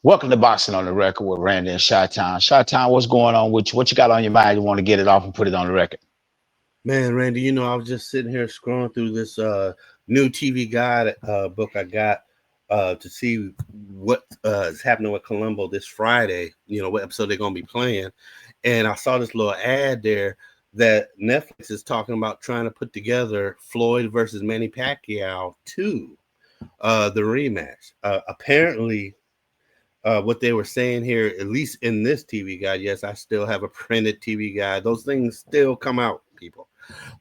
Welcome to Boxing on the Record with Randy and Chi-Town. Chi-Town, what's going on with you? What you got on your mind? You want to get it off and put it on the record? Man, Randy, I was just sitting here scrolling through this new TV guide book I got to see what is happening with Columbo this Friday, what episode they're going to be playing. And I saw this little ad there that Netflix is talking about trying to put together Floyd versus Manny Pacquiao 2, the rematch. Apparently, what they were saying here, at least in this TV guide, yes, I still have a printed TV guide. Those things still come out, people.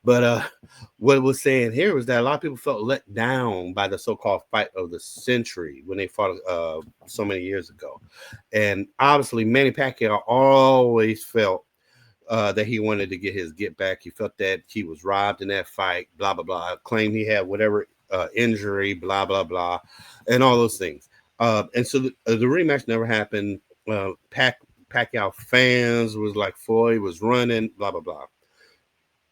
But what it was saying here was that a lot of people felt let down by the so-called fight of the century when they fought so many years ago. And obviously, Manny Pacquiao always felt that he wanted to get his get back. He felt that he was robbed in that fight, blah, blah, blah. Claimed he had whatever injury, blah, blah, blah, and all those things. And so the rematch never happened. Pacquiao fans was like Floyd was running, blah, blah, blah.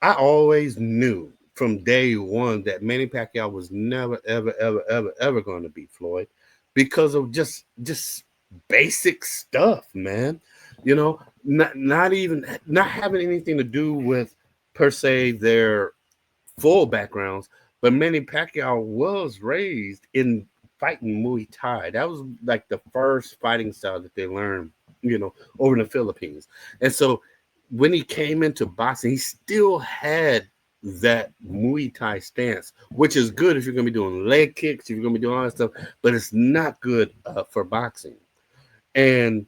I always knew from day one that Manny Pacquiao was never, ever, ever, ever, ever going to beat Floyd because of just basic stuff, man. Not having anything to do with per se their full backgrounds, but Manny Pacquiao was raised in fighting Muay Thai. That was like the first fighting style that they learned, over in the Philippines. And so when he came into boxing, he still had that Muay Thai stance, which is good if you're going to be doing leg kicks, if you're going to be doing all that stuff, but it's not good for boxing. And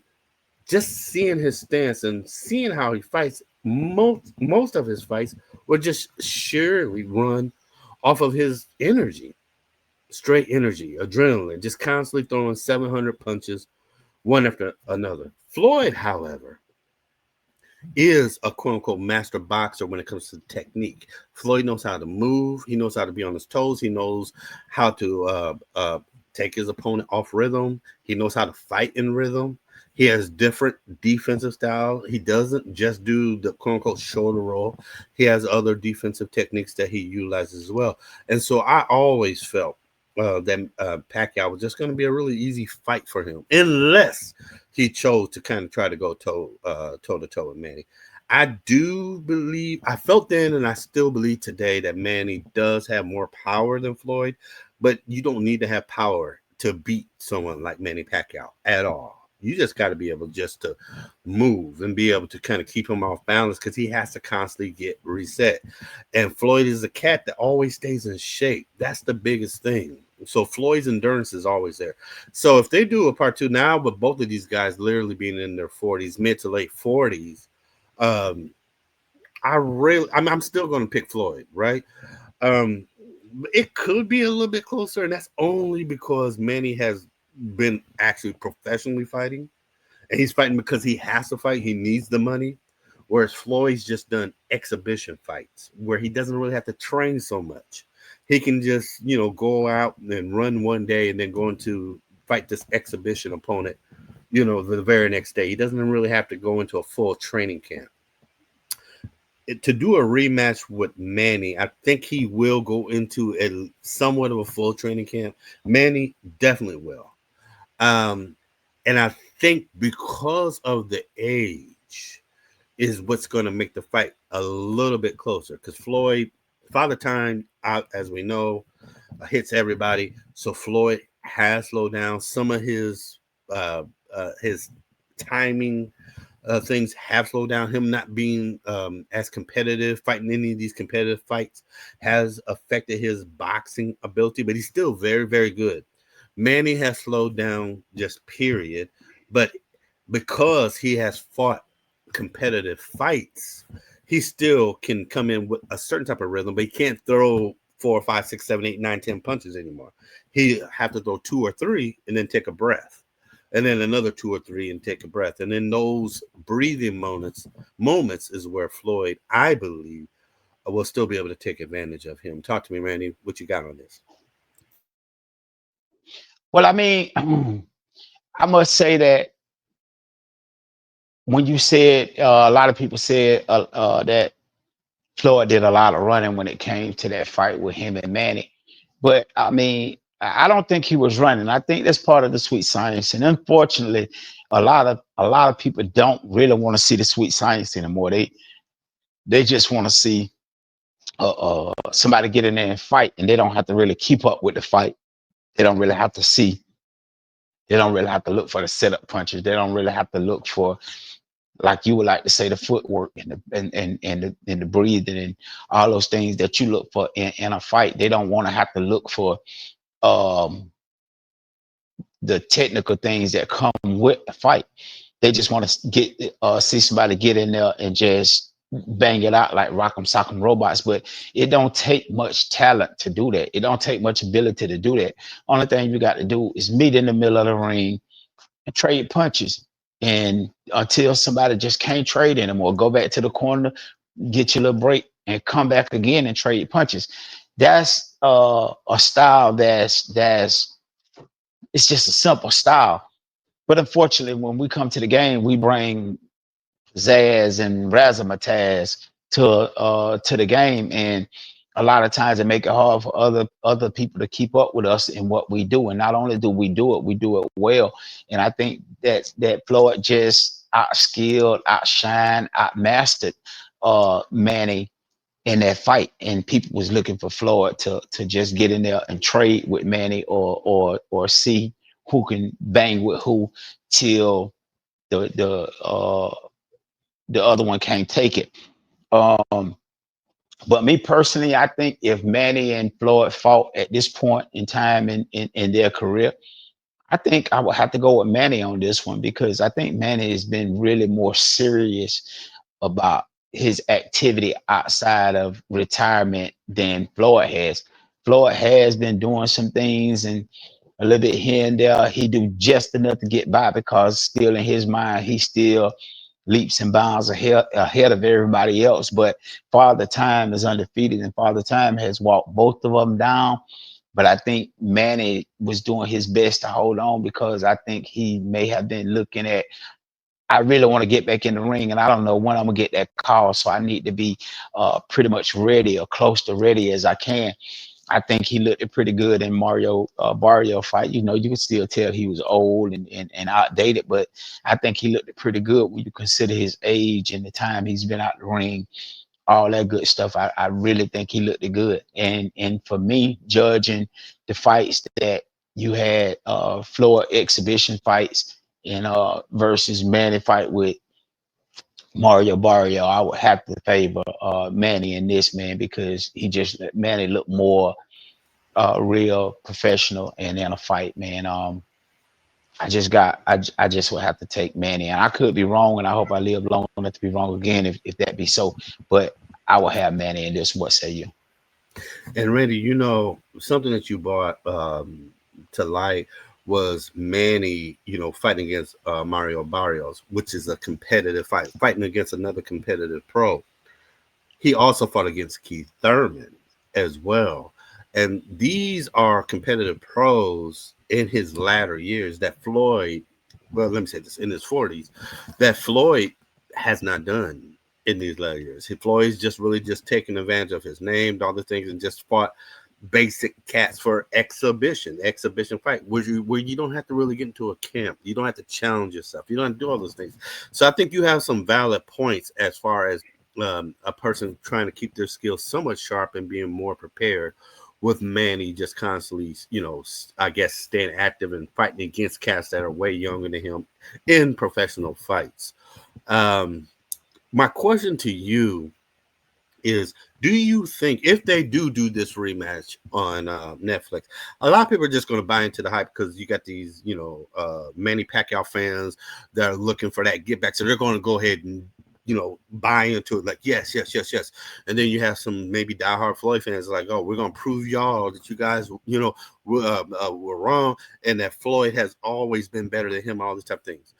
just seeing his stance and seeing how he fights, most of his fights were just surely run off of his energy, straight energy, adrenaline, just constantly throwing 700 punches, one after another. Floyd, however, is a quote unquote master boxer when it comes to technique. Floyd knows how to move. He knows how to be on his toes. He knows how to take his opponent off rhythm. He knows how to fight in rhythm. He has different defensive style. He doesn't just do the quote unquote shoulder roll. He has other defensive techniques that he utilizes as well. And so I always felt that Pacquiao was just going to be a really easy fight for him, unless he chose to kind of try to go toe to toe with Manny. I felt then, and I still believe today, that Manny does have more power than Floyd, but you don't need to have power to beat someone like Manny Pacquiao at all. You just got to be able just to move and be able to kind of keep him off balance because he has to constantly get reset. And Floyd is a cat that always stays in shape. That's the biggest thing. So Floyd's endurance is always there. So if they do a part two now, with both of these guys literally being in their 40s, mid to late 40s, I'm still going to pick Floyd, right? It could be a little bit closer, and that's only because Manny has been actually professionally fighting, and he's fighting because he has to fight. He needs the money. Whereas Floyd's just done exhibition fights where he doesn't really have to train so much. He can just, go out and run one day and then go into fight this exhibition opponent, the very next day. He doesn't really have to go into a full training camp. To do a rematch with Manny, I think he will go into somewhat of a full training camp. Manny definitely will. And I think because of the age is what's going to make the fight a little bit closer. Because Floyd, Father Time, as we know, hits everybody. So Floyd has slowed down. Some of his timing things have slowed down. Him not being as competitive, fighting any of these competitive fights has affected his boxing ability, but he's still very, very good. Manny has slowed down, just period. But because he has fought competitive fights, he still can come in with a certain type of rhythm, but he can't throw 4, 5, 6, 7, 8, 9, 10 punches anymore. He have to throw 2 or 3 and then take a breath. And then another 2 or 3 and take a breath. And then those breathing moments is where Floyd, I believe, will still be able to take advantage of him. Talk to me, Randy. What you got on this? Well, I mean, I must say that when you said a lot of people said that Floyd did a lot of running when it came to that fight with him and Manny, but I mean, I don't think he was running. I think that's part of the sweet science. And unfortunately, a lot of people don't really want to see the sweet science anymore. They just want to see somebody get in there and fight, and they don't have to really keep up with the fight. They don't really have to see. They don't really have to look for the setup punches. They don't really have to look for, like you would like to say, the footwork and the breathing and all those things that you look for in a fight. They don't want to have to look for um, the technical things that come with the fight. They just want to get see somebody get in there and just bang it out like rock'em sock'em robots. But it don't take much talent to do that. It don't take much ability to do that. Only thing you got to do is meet in the middle of the ring and trade punches. And until somebody just can't trade anymore, go back to the corner, get your little break, and come back again and trade punches. That's a style that's it's just a simple style. But unfortunately, when we come to the game, we bring Zaz and Razzmatazz to the game, and a lot of times it make it hard for other people to keep up with us in what we do. And not only do we do it well. And I think that Floyd just outskilled, outshined, outmastered Manny in that fight, and people was looking for Floyd to just get in there and trade with Manny, or see who can bang with who till the other one can't take it. Um, but me personally, I think if Manny and Floyd fought at this point in time in their career, I think I would have to go with Manny on this one, because I think Manny has been really more serious about his activity outside of retirement than Floyd has. Floyd has been doing some things and a little bit here and there. He do just enough to get by, because still in his mind, he still leaps and bounds ahead of everybody else. But Father Time is undefeated, and Father Time has walked both of them down. But I think Manny was doing his best to hold on, because I think he may have been looking at, I really want to get back in the ring, and I don't know when I'm gonna get that call, so I need to be pretty much ready or close to ready as I can. I think he looked pretty good in Mario Barrio fight. You know, you can still tell he was old and outdated, but I think he looked pretty good when you consider his age and the time he's been out the ring, all that good stuff. I really think he looked good. And for me, judging the fights that you had, floor exhibition fights and versus Manny fight with Mario Barrio, I would have to favor Manny in this, man, because Manny looked more real professional and in a fight, man. I just would have to take Manny, and I could be wrong, and I hope I live long enough to be wrong again if that be so. But I will have Manny in this. What say you? And Randy, something that you brought to light was Manny, fighting against Mario Barrios, which is a competitive fight, fighting against another competitive pro. He also fought against Keith Thurman as well. And these are competitive pros in his latter years that Floyd, well, let me say this, in his 40s, that Floyd has not done in these latter years. Floyd's just really just taking advantage of his name, all the things, and just fought basic cats for exhibition fight, where you don't have to really get into a camp. You don't have to challenge yourself. You don't have to do all those things. So I think you have some valid points as far as a person trying to keep their skills somewhat sharp and being more prepared, with Manny just constantly, I guess, staying active and fighting against cats that are way younger than him in professional fights. My question to you is, do you think if they do this rematch on Netflix, a lot of people are just going to buy into the hype, because you got these, Manny Pacquiao fans that are looking for that get back. So they're going to go ahead and, buy into it like, yes. And then you have some maybe diehard Floyd fans like, oh, we're going to prove y'all that you guys, were wrong, and that Floyd has always been better than him, all these type of things.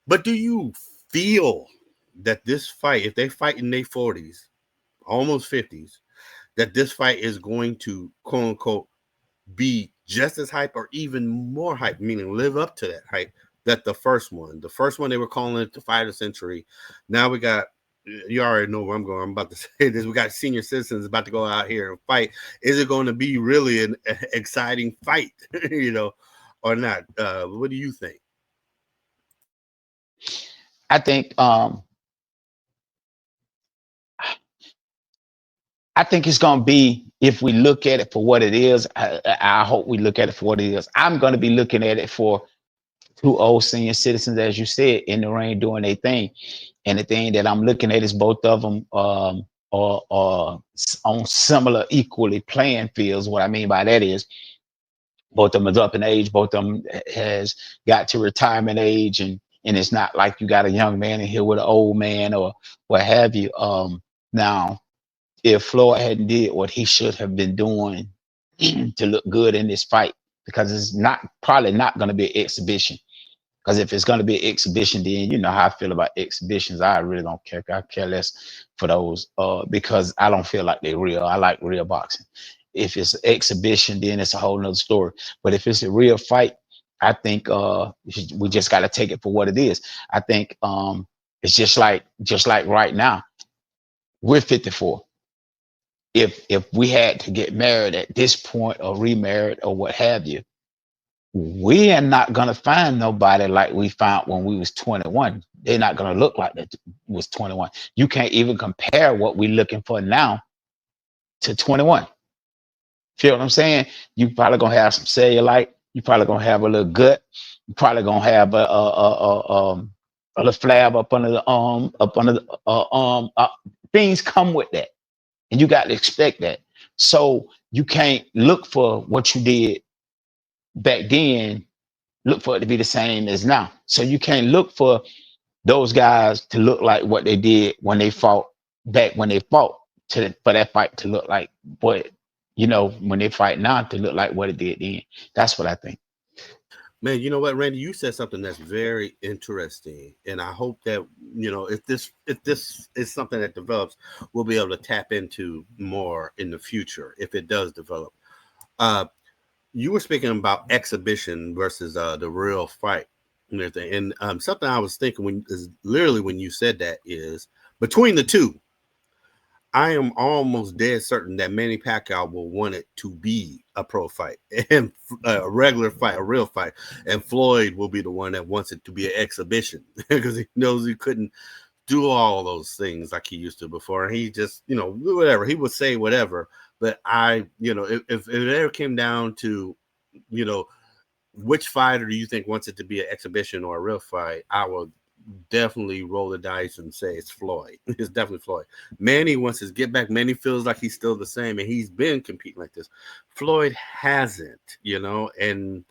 But do you feel that this fight, if they fight in their 40s, almost 50s, that this fight is going to, quote unquote, be just as hype or even more hype, meaning live up to that hype that the first one they were calling it the fight of the century. Now we got You already know where I'm going. I'm about to say this. We got senior citizens about to go out here and fight. Is it going to be really an exciting fight, or not? What do you think? I think I think it's gonna be, if we look at it for what it is. I hope we look at it for what it is. I'm gonna be looking at it for two old senior citizens, as you said, in the ring doing their thing. And the thing that I'm looking at is both of them are on similar, equally playing fields. What I mean by that is both of them is up in age. Both of them has got to retirement age, and it's not like you got a young man in here with an old man or what have you. Now, if Floyd hadn't did what he should have been doing to look good in this fight, because it's not probably not going to be an exhibition. Because if it's going to be an exhibition, then you know how I feel about exhibitions. I really don't care. I care less for those because I don't feel like they're real. I like real boxing. If it's an exhibition, then it's a whole nother story. But if it's a real fight, I think we just got to take it for what it is. I think it's just like right now we're 54. If we had to get married at this point or remarried or what have you, we are not gonna find nobody like we found when we was 21. They're not gonna look like that was 21. You can't even compare what we're looking for now to 21. Feel what I'm saying? You probably gonna have some cellulite. You probably gonna have a little gut. You probably gonna have a little flab up under the arm, up under the arm. Things come with that, and you got to expect that. So you can't look for what you did back then, look for it to be the same as now. So you can't look for those guys to look like what they did when they fought back when they fought for that fight to look like what when they fight now to look like what it did then. That's what I think. Man, you know what, Randy, you said something that's very interesting, and I hope that if this is something that develops, we'll be able to tap into more in the future if it does develop. Uh, you were speaking about exhibition versus the real fight and everything, and something I was thinking when is literally when you said that is between the two. I am almost dead certain that Manny Pacquiao will want it to be a pro fight and a regular fight, a real fight, and Floyd will be the one that wants it to be an exhibition because he knows he couldn't do all those things like he used to before. And he just, whatever he would say, whatever. But if it ever came down to, you know, which fighter do you think wants it to be an exhibition or a real fight, I will definitely roll the dice and say it's Floyd. It's definitely Floyd. Manny wants his get back. Manny feels like he's still the same and he's been competing like this. Floyd hasn't, and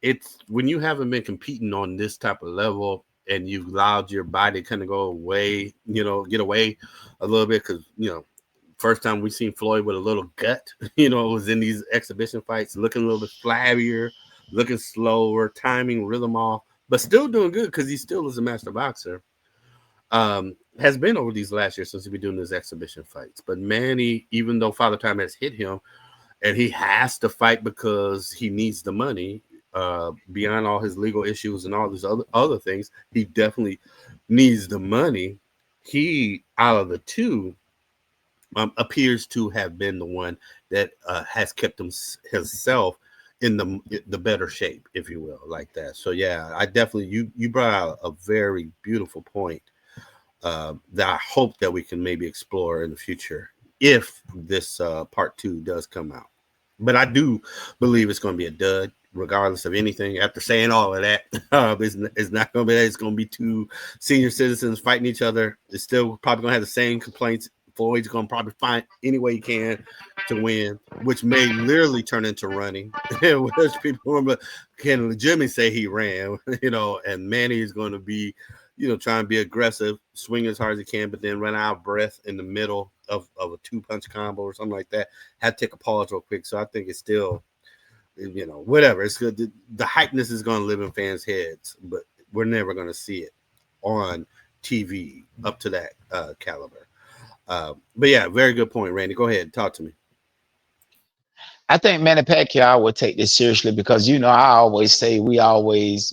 it's when you haven't been competing on this type of level and you've allowed your body to kind of go away, get away a little bit because, first time we seen Floyd with a little gut, it was in these exhibition fights, looking a little bit flabbier, looking slower, timing, rhythm off, but still doing good because he still is a master boxer. Has been over these last years since he's been doing his exhibition fights. But Manny, even though Father Time has hit him and he has to fight because he needs the money, beyond all his legal issues and all these other things, he definitely needs the money. He, out of the two, appears to have been the one that has kept himself in the better shape, if you will, like that. So yeah, I definitely you brought out a very beautiful point that I hope that we can maybe explore in the future if this part two does come out. But I do believe it's going to be a dud, regardless of anything. After saying all of that, it's not going to be that. It's going to be two senior citizens fighting each other. It's still probably going to have the same complaints. Floyd's going to probably find any way he can to win, which may literally turn into running. Which people can legitimately say he ran, and Manny is going to be, try and be aggressive, swing as hard as he can, but then run out of breath in the middle of a two-punch combo or something like that. Had to take a pause real quick. So I think it's still, whatever. It's good. The hypeness is going to live in fans' heads, but we're never going to see it on TV up to that caliber. But yeah, very good point, Randy. Go ahead. Talk to me. I think Manny Pacquiao would take this seriously because I always say we always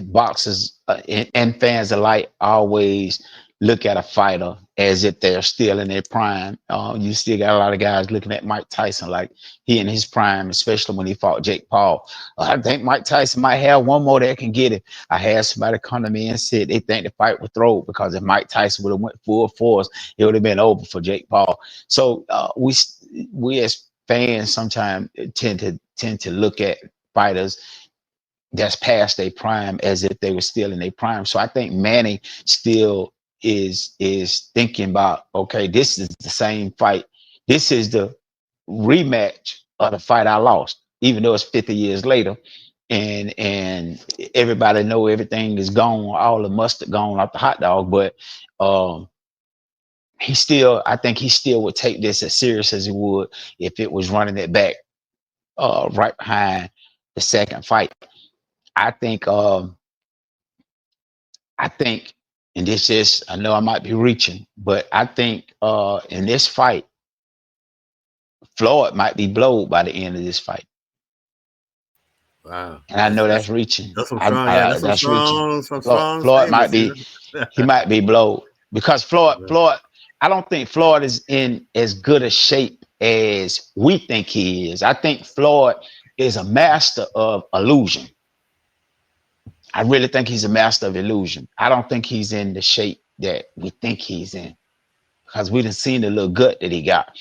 boxers and fans alike always look at a fighter as if they're still in their prime. You still got a lot of guys looking at Mike Tyson like he in his prime, especially when he fought Jake Paul. I think Mike Tyson might have one more that can get it. I had somebody come to me and said they think the fight would throw because if Mike Tyson would have went full force, it would have been over for Jake Paul. So we as fans sometimes tend to look at fighters that's past their prime as if they were still in their prime. So I think Manny still is thinking about, okay, this is the same fight. This is the rematch of the fight I lost, even though it's 50 years later. And everybody know everything is gone, all the mustard gone off the hot dog. But um I think he still would take this as serious as he would if it was running it back right behind the second fight. I think I think, and this is, I know I might be reaching, but I think in this fight, Floyd might be blowed by the end of this fight. Wow, And I know that's reaching. that's some strong. Yeah, that's That's reaching. some strong Floyd might statements. be, he might be blowed because Floyd, I don't think Floyd is in as good a shape as we think he is. I think Floyd is a master of illusion. I really think he's a master of illusion. I don't think he's in the shape that we think he's in because we done seen the little gut that he got.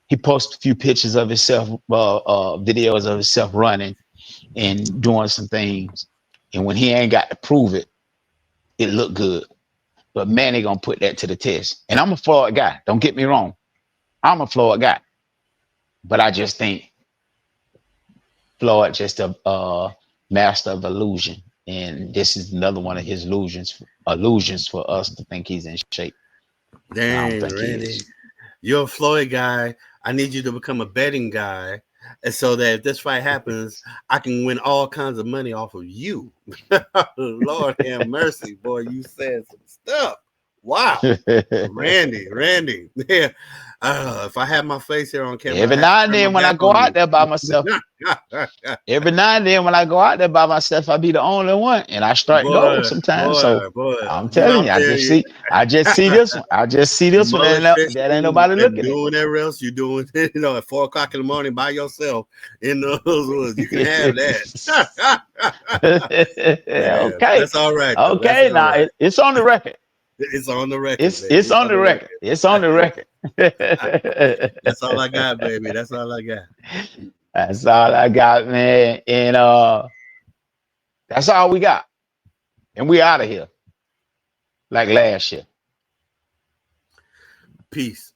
He posted a few pictures of himself, videos of himself running and doing some things. And when he ain't got to prove it, it looked good. But Manny gonna put that to the test. And I'm a Floyd guy. Don't get me wrong. I'm a Floyd guy. But I just think Floyd just a master of illusion. And this is another one of his illusions for us to think he's in shape. And I don't Dang, think he Randy, is. you're a Floyd guy. I need you to become a betting guy, and so that if this fight happens, I can win all kinds of money off of you. Lord have mercy, boy, you said some stuff. Wow, Randy, yeah. If I had my face here on camera, Every I have to now and turn my then when I back go on out you. there by myself, every now and then when I go out there by myself, I be the only one, and I strike gold sometimes. So Boy. I'm You know, telling I'm you, telling you. I just see this one. I just see this one, Mullet and that ain't fishing nobody and looking at. doing whatever else you're doing, at 4 o'clock in the morning by yourself in those woods. You can have that. Man, Okay, that's all right though. That's okay. all Now right. It's on the record. It's on the record, It's baby. it's It's on on the the record. record. It's on the record. That's all I got, baby. That's all I got. That's all I got, man. And that's all we got. And we out of here like last year. Peace.